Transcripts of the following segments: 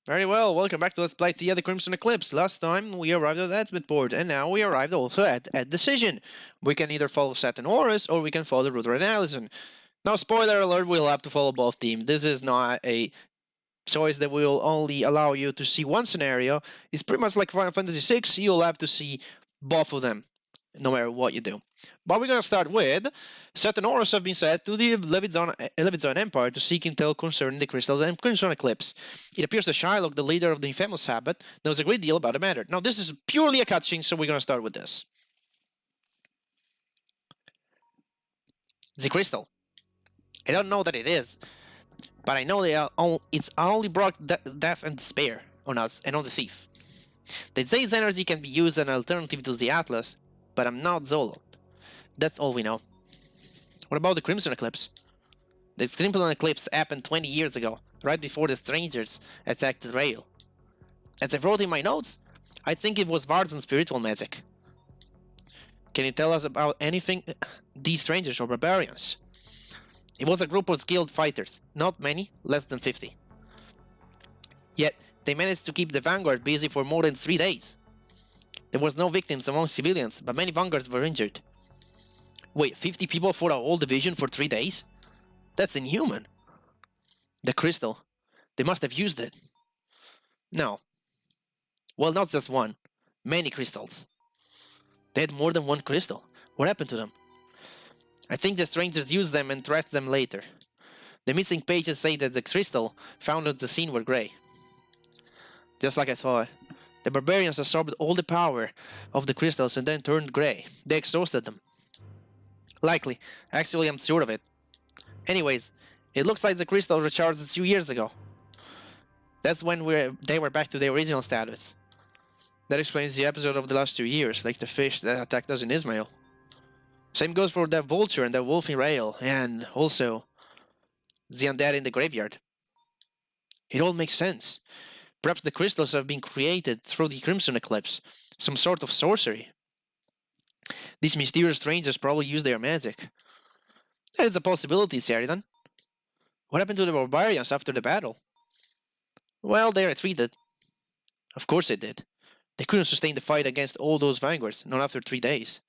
Very well, welcome back to Let's Play Theia the Crimson Eclipse. Last time we arrived at the Admit board, and now we arrived also at Decision. We can either follow Seth and Horus, or we can follow Rudra and Alison. Now, spoiler alert, we'll have to follow both teams. This is not a choice that will only allow you to see one scenario. It's pretty much like Final Fantasy VI, you'll have to see both of them, no matter what you do. But we're going to start with Seth and Horus have been sent to the Levizon Empire to seek intel concerning the crystals and Crimson Eclipse. It appears that Shylock, the leader of the infamous Sabbath, knows a great deal about the matter. Now, this is purely a cutscene, so we're going to start with this. The crystal. I don't know that it is, but I know it's only brought death and despair on us and on the thief. They say its energy can be used as an alternative to the Atlas, but I'm not Zolot. That's all we know. What about the Crimson Eclipse? The Crimson Eclipse happened 20 years ago, right before the strangers attacked the rail. As I wrote in my notes, I think it was Vardan's spiritual magic. Can you tell us about anything? These strangers or barbarians? It was a group of skilled fighters, not many, less than 50. Yet, they managed to keep the vanguard busy for more than 3 days. There was no victims among civilians, but many vanguards were injured. Wait, 50 people for a whole division for 3 days? That's inhuman. The crystal. They must have used it. No. Well, not just one. Many crystals. They had more than one crystal. What happened to them? I think the strangers used them and trashed them later. The missing pages say that the crystal found at the scene were grey. Just like I thought. The barbarians absorbed all the power of the crystals and then turned grey. They exhausted them. Likely. Actually, I'm sure of it. Anyways, it looks like the crystal recharged a few years ago. That's when they were back to their original status. That explains the episode of the last 2 years, like the fish that attacked us in Ismail. Same goes for that vulture and that wolf in Rail, and also the undead in the graveyard. It all makes sense. Perhaps the crystals have been created through the Crimson Eclipse, some sort of sorcery. These mysterious strangers probably use their magic. That is a possibility, Sheridan. What happened to the barbarians after the battle? Well, they retreated. Of course they did. They couldn't sustain the fight against all those vanguards, not after 3 days.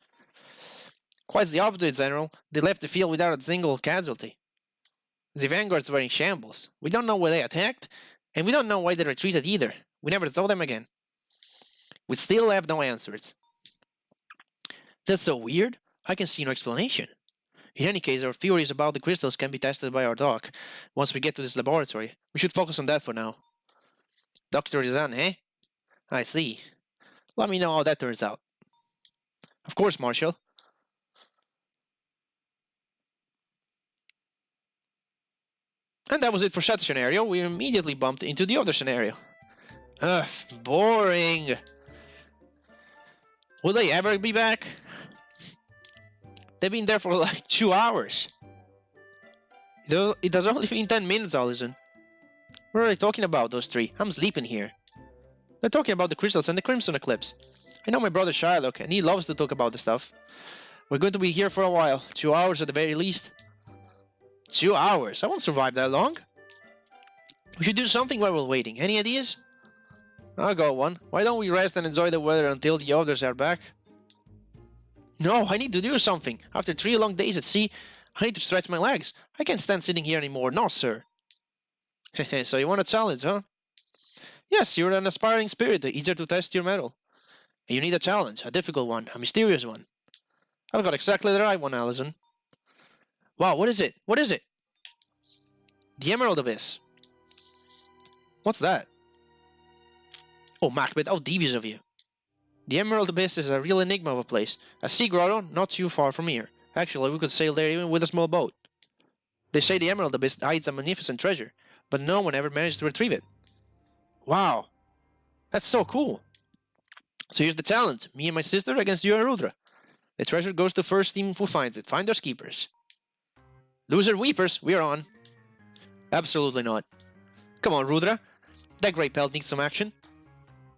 Quite the opposite, General. They left the field without a single casualty. The vanguards were in shambles. We don't know why they attacked, and we don't know why they retreated either. We never saw them again. We still have no answers. That's so weird. I can see no explanation. In any case, our theories about the crystals can be tested by our doc. Once we get to this laboratory, we should focus on that for now. Dr. Risan, eh? I see. Let me know how that turns out. Of course, Marshal. And that was it for that scenario. We immediately bumped into the other scenario. Ugh, boring. Will they ever be back? They've been there for like 2 hours. It has only been 10 minutes, Alison. What are they talking about, those three? I'm sleeping here. They're talking about the crystals and the Crimson Eclipse. I know my brother Shylock, and he loves to talk about the stuff. We're going to be here for a while. 2 hours at the very least. 2 hours? I won't survive that long. We should do something while we're waiting. Any ideas? I'll go one. Why don't we rest and enjoy the weather until the others are back? No, I need to do something. After 3 long days at sea, I need to stretch my legs. I can't stand sitting here anymore. No, sir. Hehe, so you want a challenge, huh? Yes, you're an aspiring spirit, eager to test your mettle. And you need a challenge, a difficult one, a mysterious one. I've got exactly the right one, Alison. Wow, what is it? What is it? The Emerald Abyss. What's that? Oh, Macbeth, how devious of you. The Emerald Abyss is a real enigma of a place. A sea grotto not too far from here. Actually, we could sail there even with a small boat. They say the Emerald Abyss hides a magnificent treasure, but no one ever managed to retrieve it. Wow. That's so cool. So here's the challenge. Me and my sister against you and Rudra. The treasure goes to first team who finds it. Finders keepers. Loser weepers, we're on. Absolutely not. Come on, Rudra. That great pelt needs some action.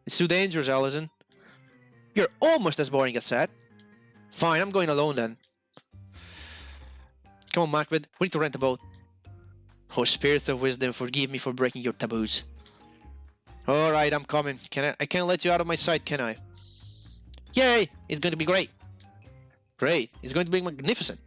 It's too dangerous, Alison. You're almost as boring as Seth. Fine, I'm going alone then. Come on, Macbeth. We need to rent a boat. Oh, spirits of wisdom, forgive me for breaking your taboos. Alright, I'm coming. I can't let you out of my sight, can I? Yay! It's going to be great. Great. It's going to be magnificent.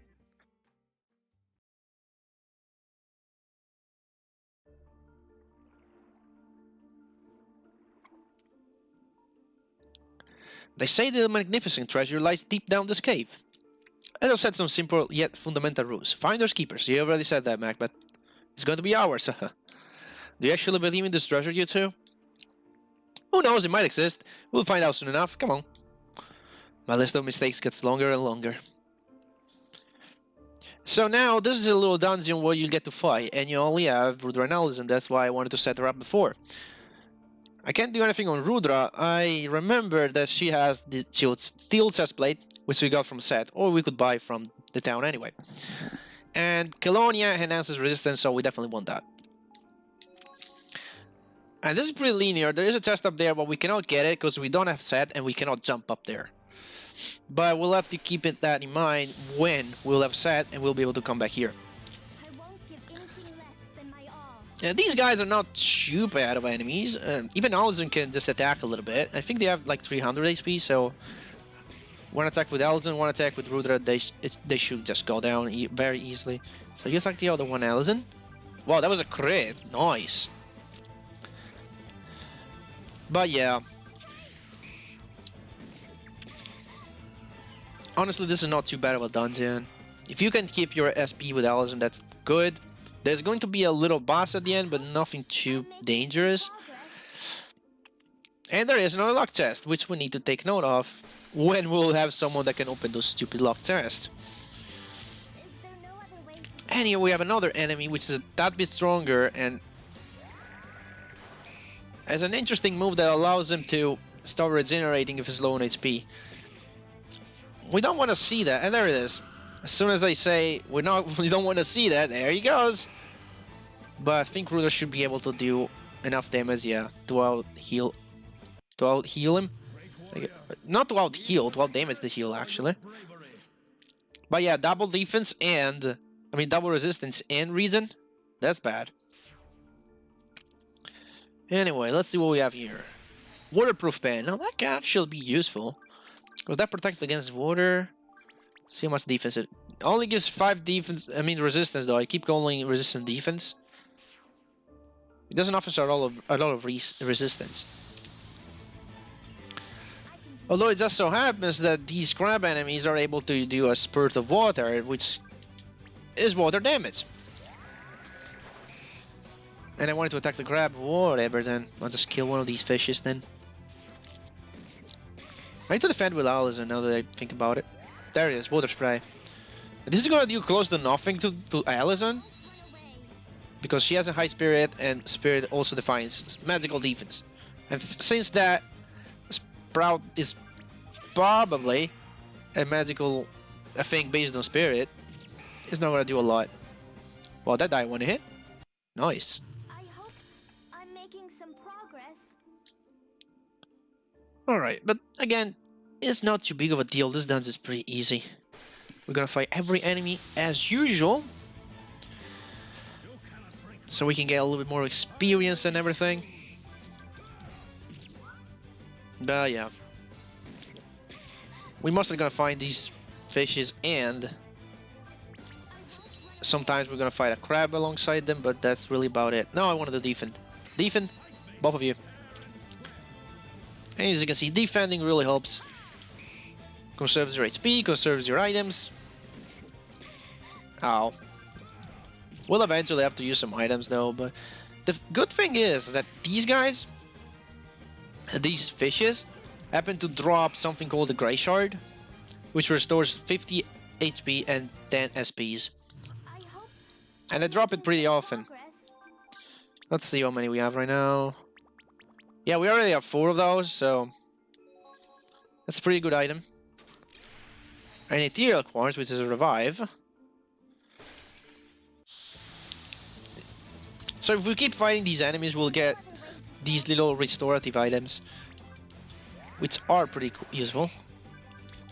They say the magnificent treasure lies deep down this cave. I just said some simple yet fundamental rules. Finders keepers. You already said that, Mac, but it's going to be ours. Do you actually believe in this treasure, you two? Who knows? It might exist. We'll find out soon enough. Come on. My list of mistakes gets longer and longer. So now, this is a little dungeon where you get to fight, and you only have Rudra and Alison. That's why I wanted to set her up before. I can't do anything on Rudra. I remember that she has the steel chestplate, which we got from Seth, or we could buy from the town anyway. And Colonia enhances resistance, so we definitely want that. And this is pretty linear. There is a chest up there, but we cannot get it because we don't have Seth and we cannot jump up there. But we'll have to keep that in mind when we'll have Seth and we'll be able to come back here. Yeah, these guys are not too bad of enemies. Even Alison can just attack a little bit. I think they have like 300 HP, so one attack with Alison, one attack with Rudra, they should just go down very easily. So you attack the other one, Alison. Wow, that was a crit. Nice. But yeah. Honestly, this is not too bad of a dungeon. If you can keep your SP with Alison, that's good. There's going to be a little boss at the end, but nothing too dangerous. And there is another lock chest, which we need to take note of when we'll have someone that can open those stupid lock chests. And here we have another enemy, which is a tad bit stronger and has an interesting move that allows him to start regenerating if he's low on HP. We don't want to see that, and there it is. As soon as I say we don't want to see that, there he goes. But I think Rudra should be able to do enough damage, yeah, to out heal him. Not to out heal, to out damage the heal actually. But yeah, double defense and double resistance and regen. That's bad. Anyway, let's see what we have here. Waterproof pen. Now that can actually be useful, because that protects against water. See how much defense it only gives 5 defense. Resistance though. I keep calling resistant defense. It doesn't offer a lot of resistance. Although it just so happens that these crab enemies are able to do a spurt of water, which is water damage. And I wanted to attack the crab, whatever then. I'll just kill one of these fishes then. I need to defend with Alison now that I think about it. There it is, water spray. This is gonna do close to nothing to Alison, because she has a high spirit, and spirit also defines magical defense. And since that Sprout is probably a magical thing based on spirit, it's not gonna do a lot. Well, that died one hit. Nice. I hope I'm making some progress. Alright, but again, it's not too big of a deal. This dungeon is pretty easy. We're gonna fight every enemy as usual, so we can get a little bit more experience and everything. But yeah, we mostly gonna find these fishes, and sometimes we're gonna fight a crab alongside them, but that's really about it. No, I wanted to defend. Defend, both of you. And as you can see, defending really helps. Conserves your HP, conserves your items. Ow. We'll eventually have to use some items though, but the good thing is that these guys, these fishes, happen to drop something called the Grey Shard, which restores 50 HP and 10 SPs. And I drop it pretty often. Let's see how many we have right now. Yeah, we already have 4 of those, so that's a pretty good item. An ethereal quartz, which is a revive. So if we keep fighting these enemies, we'll get these little restorative items, which are pretty useful.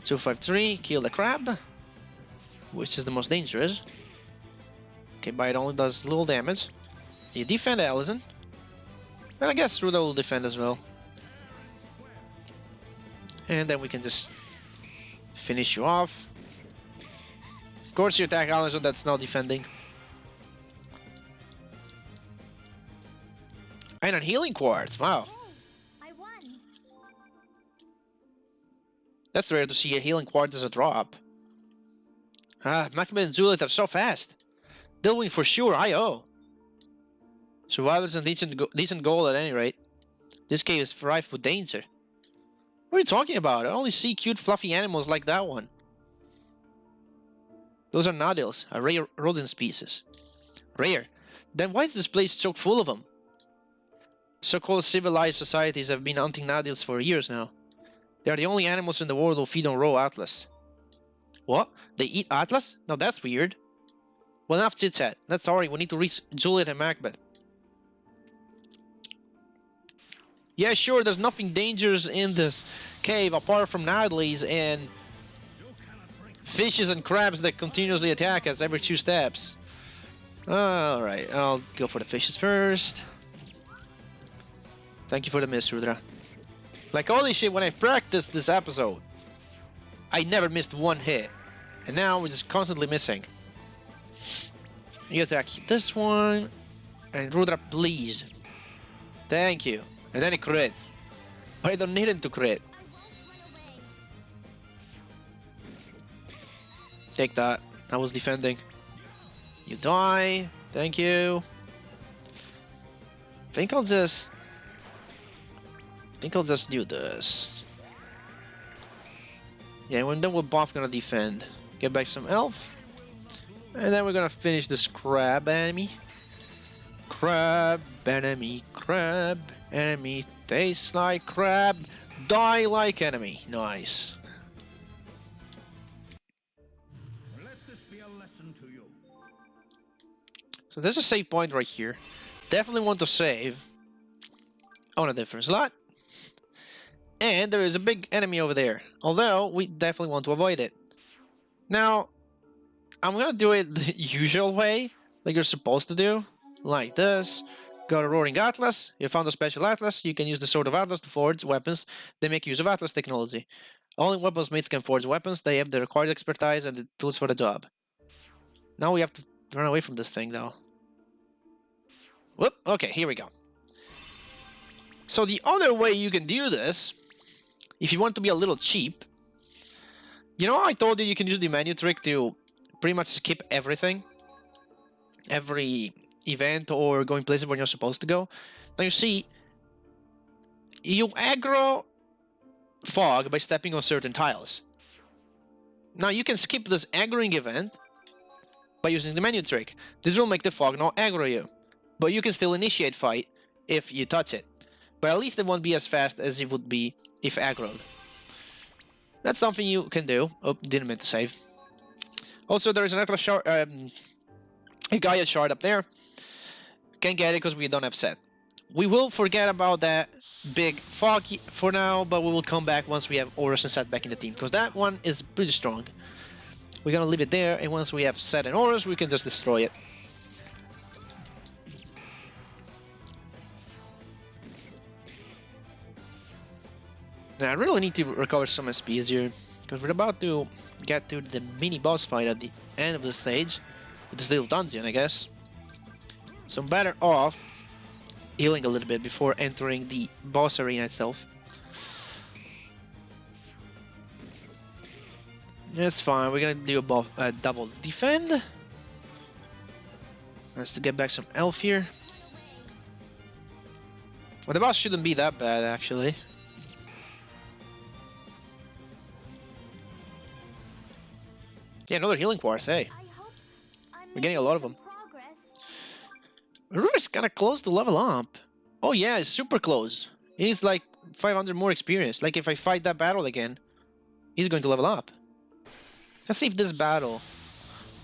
253, kill the crab, which is the most dangerous. Okay, but it only does little damage. You defend Alison. And I guess Rudra will defend as well. And then we can just finish you off. Of course you attack Alison, that's not defending. And a healing quartz, wow. I won. That's rare to see a healing quartz as a drop. Ah, Macbeth and Juliet are so fast. They'll win for sure, I.O. Survivors and decent goal at any rate. This cave is rife with danger. What are you talking about? I only see cute fluffy animals like that one. Those are nodils, a rare rodent species. Rare? Then why is this place chock full of them? So-called civilized societies have been hunting nodils for years now. They are the only animals in the world who feed on raw atlas. What? They eat atlas? Now that's weird. Well, enough chit-chat. Let's hurry, we need to reach Juliet and Macbeth. Yeah, sure, there's nothing dangerous in this cave apart from nodilies and fishes and crabs that continuously attack us every 2 steps. Alright, I'll go for the fishes first. Thank you for the miss, Rudra. Like, holy shit, when I practiced this episode, I never missed one hit. And now we're just constantly missing. You attack this one. And Rudra, please. Thank you. And then he crits. But I don't need him to crit. Take that. I was defending. You die. Thank you. I think I'll just do this. Yeah, and then we're both gonna defend. Get back some health. And then we're gonna finish this crab enemy. Crab enemy, crab enemy. Tastes like crab. Die like enemy. Nice. Let this be a lesson to you. So there's a save point right here. Definitely want to save on a different slot. And there is a big enemy over there. Although, we definitely want to avoid it. Now, I'm gonna do it the usual way, like you're supposed to do. Like this. Go to Roaring Atlas. You found a special Atlas. You can use the Sword of Atlas to forge weapons. They make use of Atlas technology. Only weaponsmates can forge weapons. They have the required expertise and the tools for the job. Now we have to run away from this thing, though. Whoop. Okay, here we go. So the other way you can do this, if you want to be a little cheap, you know how I told you can use the menu trick to pretty much skip everything? Every event or going places where you're supposed to go? Now you see, you aggro fog by stepping on certain tiles. Now you can skip this aggroing event by using the menu trick. This will make the fog not aggro you, but you can still initiate fight if you touch it. But at least it won't be as fast as it would be if aggroed. That's something you can do. Oh, didn't mean to save. Also, there is an Atlas shard, a Gaia shard up there. Can't get it because we don't have set. We will forget about that big fog for now, but we will come back once we have Horus and Seth back in the team, because that one is pretty strong. We're gonna leave it there, and once we have Seth and Horus, we can just destroy it. Now, I really need to recover some SPs here, because we're about to get to the mini boss fight at the end of the stage, with this little dungeon, I guess. So I'm better off healing a little bit before entering the boss arena itself. That's fine, we're gonna do a double defend. Let's to get back some elf here. Well, the boss shouldn't be that bad, actually. Yeah, another healing quartz, hey. We're getting a lot of them. Rudra's kinda close to level up. Oh yeah, it's super close. He needs like 500 more experience. Like if I fight that battle again, he's going to level up. Let's see if this battle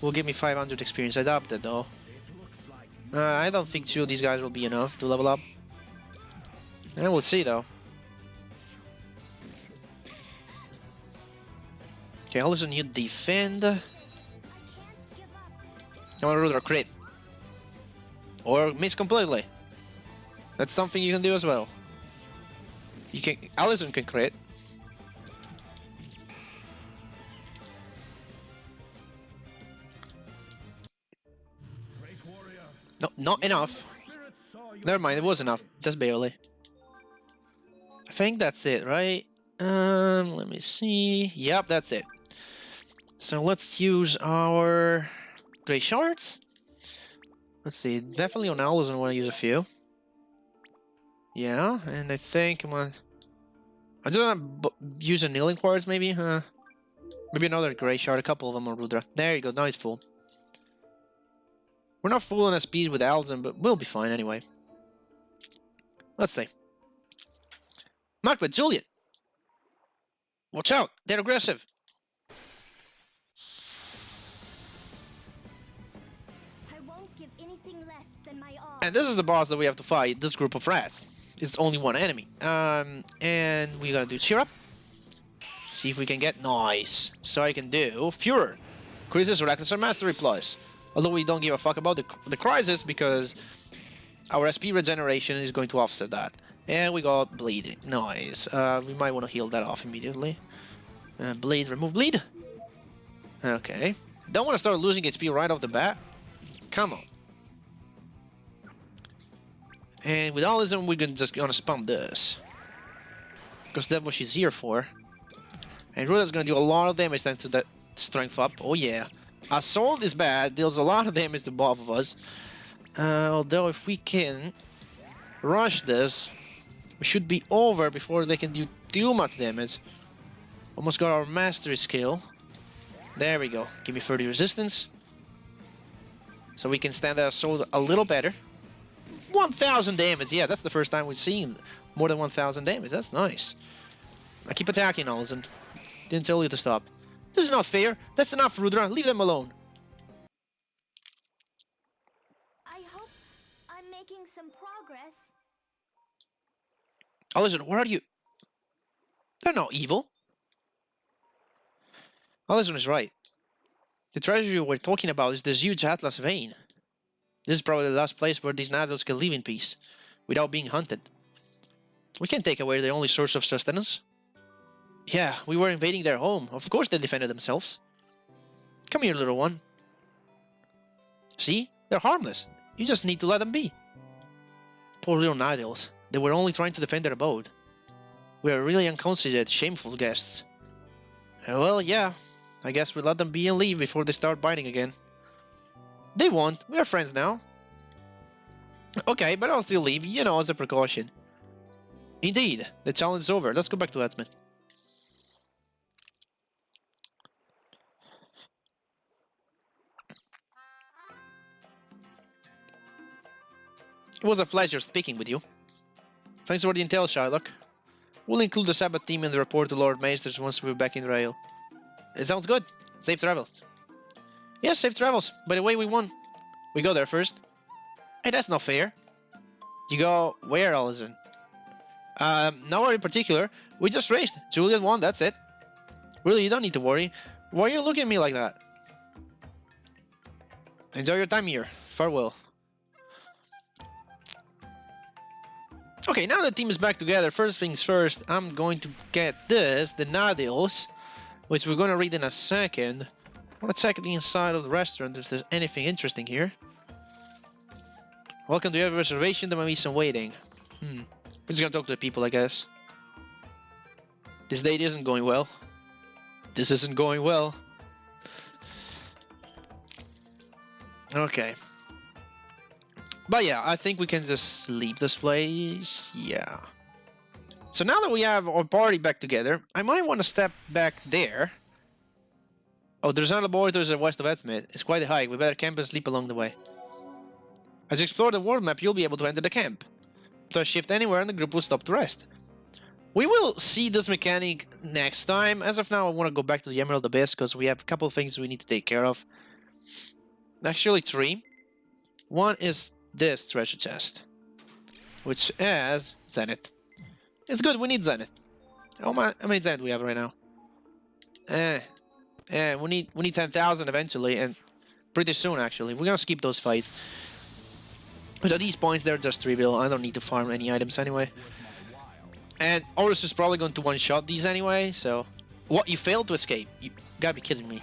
will give me 500 experience. I doubt it though. I don't think 2 of these guys will be enough to level up. And we'll see though. Okay, Alison, you defend. I want Rudra crit. Or miss completely. That's something you can do as well. You can. Alison can crit. Great warrior, No, not enough. spirit saw your Never mind, it was enough. Just barely. I think that's it, right? Let me see. Yep, that's it. So let's use our gray shards. Let's see. Definitely on Alison, I want to use a few. Yeah, and I think I'm gonna. I just want to use a kneeling quartz, maybe. Maybe another gray shard. A couple of them on Rudra. There you go. Now it's full. We're not full on a speed with Alison, but we'll be fine anyway. Let's see. Mark with Juliet. Watch out! They're aggressive. I won't give anything less than my all. And this is the boss that we have to fight. This group of rats. It's only one enemy. And we gotta do cheer up. See if we can get nice. So I can do Furor. Crisis, Reckless, or Mastery Plus. Although we don't give a fuck about the crisis because our SP regeneration is going to offset that. And we got bleed. Nice. We might want to heal that off immediately. Bleed, remove bleed. Okay. Don't want to start losing HP right off the bat. Come on. And with all this, we're just gonna spam this. Because that's what she's here for. And Ruda's gonna do a lot of damage thanks to that strength up. Oh yeah. Assault is bad, deals a lot of damage to both of us. Although if we can rush this, we should be over before they can do too much damage. Almost got our mastery skill. There we go. Give me 30 resistance. So we can stand that assault a little better. 1,000 damage. Yeah, that's the first time we've seen more than 1,000 damage. That's nice. I keep attacking, Alison. Didn't tell you to stop. This is not fair. That's enough, Rudra. Leave them alone. I hope I'm making some progress. Alison, where are you? They're not evil. Alison is right. The treasure we're talking about is this huge Atlas vein. This is probably the last place where these Nathos can live in peace, without being hunted. We can't take away their only source of sustenance. Yeah, we were invading their home. Of course they defended themselves. Come here, little one. See? They're harmless. You just need to let them be. Poor little Nathos. They were only trying to defend their abode. We are really unconsidered, shameful guests. Well, yeah. I guess we'll let them be and leave before they start biting again. They won't. We are friends now. Okay, but I'll still leave, you know, as a precaution. Indeed. The challenge is over. Let's go back to Edsman. It was a pleasure speaking with you. Thanks for the intel, Shylock. We'll include the Sabbath team in the report to Lord Maesters once we're back in Rail. It sounds good. Safe travels. Yes, safe travels. By the way, we won. We go there first. Hey, that's not fair. You go where, Alison? Nowhere in particular. We just raced. Juliet won, that's it. Really, you don't need to worry. Why are you looking at me like that? Enjoy your time here. Farewell. Okay, now the team is back together. First things first, I'm going to get this, the Nathos, which we're going to read in a second. I want to check the inside of the restaurant if there's anything interesting here. Welcome to every reservation. There might be some waiting. We're just going to talk to the people, I guess. This date isn't going well. This isn't going well. Okay. But yeah, I think we can just leave this place. Yeah. So now that we have our party back together, I might want to step back there. Oh, there's another laboratory west of Edsmith. It's quite a hike. We better camp and sleep along the way. As you explore the world map, you'll be able to enter the camp. Press shift anywhere and the group will stop to rest. We will see this mechanic next time. As of now, I want to go back to the Emerald Abyss because we have a couple of things we need to take care of. Actually, 3. One is this treasure chest, which has Zenith. It's good, we need Zenith. How many Zenith do we have right now? We need 10,000 eventually, and pretty soon actually. We're gonna skip those fights. But at these points, they're just trivial. I don't need to farm any items anyway. And Horus is probably going to one-shot these anyway, so... What? You failed to escape? You gotta be kidding me.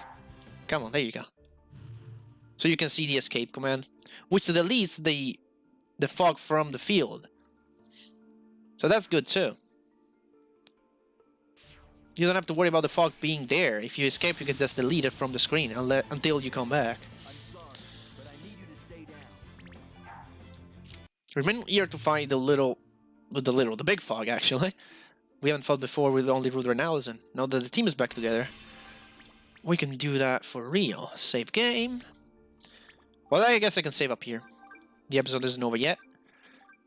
Come on, there you go. So you can see the escape command, which deletes the fog from the field. So that's good too. You don't have to worry about the fog being there. If you escape, you can just delete it from the screen until you come back. Remain here to fight the big fog actually. We haven't fought before with only Rudra and Alison. Now that the team is back together, we can do that for real. Save game. Well, I guess I can save up here. The episode isn't over yet.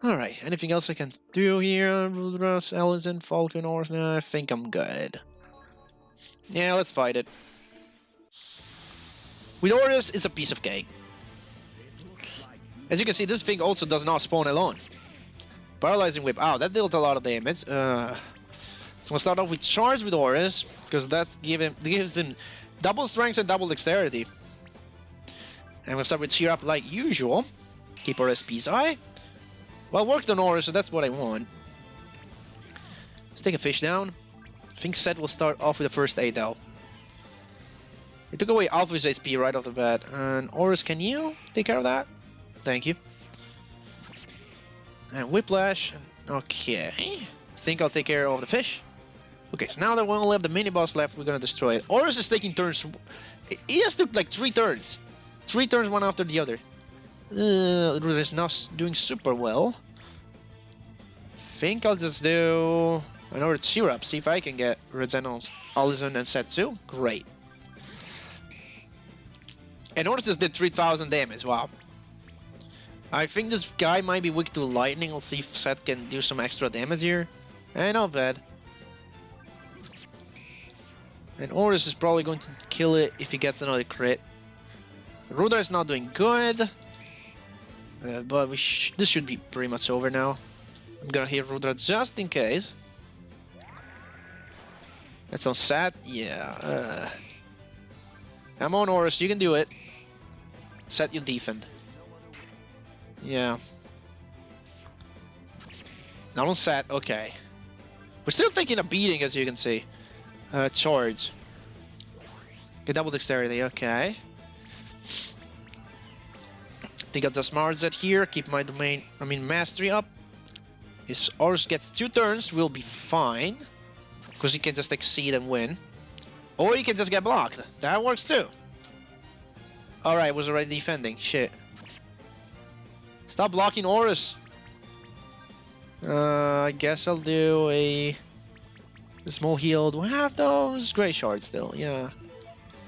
Alright, anything else I can do here? Rudra, Alison, Falcon, Horus? No, I think I'm good. Yeah, let's fight it. With Horus, it's a piece of cake. As you can see, this thing also does not spawn alone. Paralyzing Whip. Oh, that dealt a lot of damage. So we'll start off with Charge with Horus, because that gives him double strength and double dexterity. And we'll start with Cheer Up like usual. Keep our SPs high. Well, worked on Horus, so that's what I want. Let's take a fish down. I think Seth will start off with the first aid though. He took away Alpha's HP right off the bat. And Horus, can you take care of that? Thank you. And Whiplash. Okay. Think I'll take care of the fish. Okay, so now that we only have the mini-boss left, we're gonna destroy it. Horus is taking turns. He has took like 3 turns. 3 turns, one after the other. Rudra is not doing super well. Think I'll just do another cheer up, see if I can get Risan, Alison, and Seth too. Great. And Horus just did 3,000 damage. Wow. I think this guy might be weak to lightning. Let's see if Seth can do some extra damage here. Not bad. And Horus is probably going to kill it if he gets another crit. Rudra is not doing good. But this should be pretty much over now. I'm gonna hit Rudra just in case. That's on Seth. Yeah. Come on, Horus, you can do it. Seth, you defend. Yeah. Not on Seth. Okay. We're still taking a beating, as you can see. Charge. Get double dexterity. Okay. Think I'll just smart that here. Keep my mastery up. If Horus gets 2 turns, we'll be fine. Because he can just exceed and win. Or he can just get blocked. That works too. Alright, was already defending. Shit. Stop blocking Horus. I guess I'll do a small heal. Do I have those? Great shards still, yeah.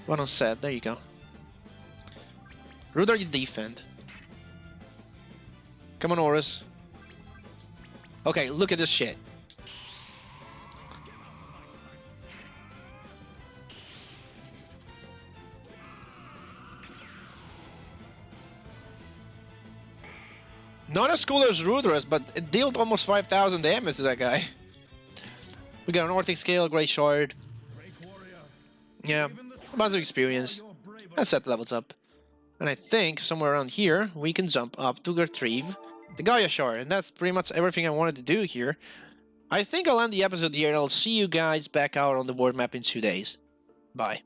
One on Seth, there you go. Rudra, you defend. Come on, Horus. Okay, look at this shit. Not as cool as Rudra's, but it dealt almost 5,000 damage to that guy. We got an Orthic Scale, Great Shard. Yeah, a bunch of experience. And Seth levels up. And I think somewhere around here, we can jump up to retrieve the Gaia Shard. And that's pretty much everything I wanted to do here. I think I'll end the episode here, and I'll see you guys back out on the world map in 2 days. Bye.